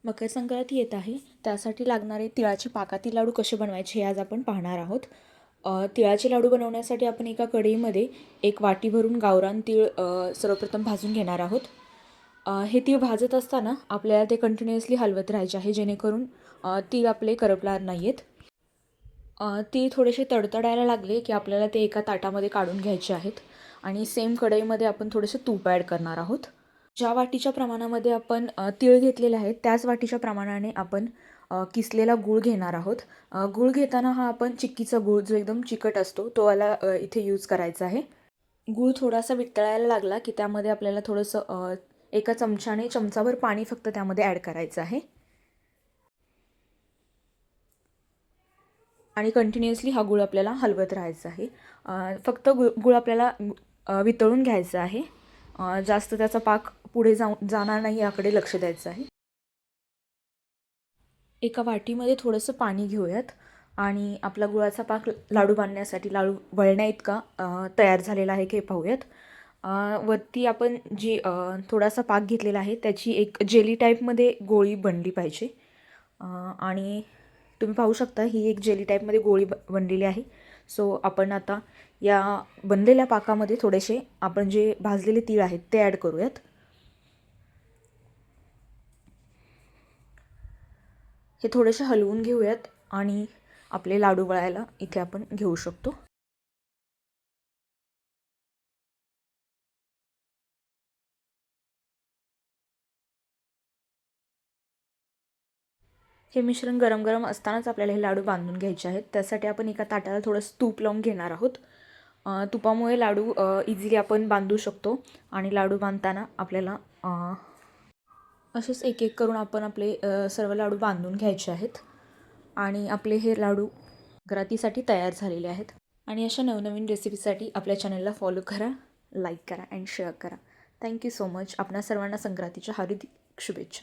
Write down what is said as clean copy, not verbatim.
मकर संक्रांती येत आहे, त्यासाठी लागणारे तिळाचे पाकातील लाडू कसे बनवायचे हे आज आपण पाहणार आहोत. तिळाचे लाडू बनवण्यासाठी आपण एका कढईमध्ये एक वाटी भरून गावरान तीळ सर्वप्रथम भाजून घेणार आहोत. हे तीळ भाजत असताना आपल्याला ते कंटिन्युअसली हलवत राहायचे आहे, जेणेकरून तीळ आपले करपणार नाही आहेत. तीळ थोडेसे तडतडायला लागले की आपल्याला ते एका ताटामध्ये काढून घ्यायचे आहेत आणि सेम कढईमध्ये आपण थोडेसे तूप ॲड करणार आहोत. ज्या वाटीच्या प्रमाणामध्ये आपण तीळ घेतलेले आहेत त्याच वाटीच्या प्रमाणाने आपण किसलेला गूळ घेणार आहोत. गूळ घेताना हा आपण चिक्कीचा गूळ जो एकदम चिकट असतो तो वाला इथे यूज करायचा आहे. गूळ थोडासा वितळायला लागला की त्यामध्ये आपल्याला थोडंसं एका चमच्याने चमचाभर पाणी फक्त त्यामध्ये ॲड करायचं आहे आणि कंटिन्युअसली हा गूळ आपल्याला हलवत राहायचा आहे. फक्त गूळ आपल्याला वितळून घ्यायचा आहे. जास्त त्याचा पाक पुढे जाणार नाही याकडे लक्ष द्यायचं आहे. एका वाटीमध्ये थोडंसं पाणी घेऊयात आणि आपला गुळाचा पाक लाडू बांधण्यासाठी लाडू वळण्या इतका तयार झालेला आहे की पाहूयात. वरती आपण जी थोडासा पाक घेतलेला आहे त्याची एक जेली टाईपमध्ये गोळी बनली पाहिजे. आणि तुम्ही पाहू शकता ही एक जेली टाईपमध्ये गोळी बनलेली आहे. सो आपण आता या बनलेल्या पाकामध्ये थोडेसे आपण जे भाजलेले तीळ आहेत ते ॲड करूयात. हे थोडेसे हलवून घेऊयात आणि आपले लाडू वळायला इथे आपण घेऊ शकतो. हे मिश्रण गरम गरम असतानाच आपल्याला हे लाडू बांधून घ्यायचे आहेत. त्यासाठी आपण एका ताटाला थोडंसं तूप लावून घेणार आहोत. तुपामुळे लाडू इझिली आपण बांधू शकतो आणि लाडू बांधताना आपल्याला असेच एक एक करून आपण आपले सर्व लाडू बांधून घ्यायचे आहेत आणि आपले हे लाडू संक्रांतीसाठी तयार झालेले आहेत. आणि अशा नवनवीन रेसिपीसाठी आपल्या चॅनलला फॉलो करा, लाईक करा अँड शेअर करा. Thank you so much. आपणा सर्वांना संक्रांतीच्या हार्दिक शुभेच्छा.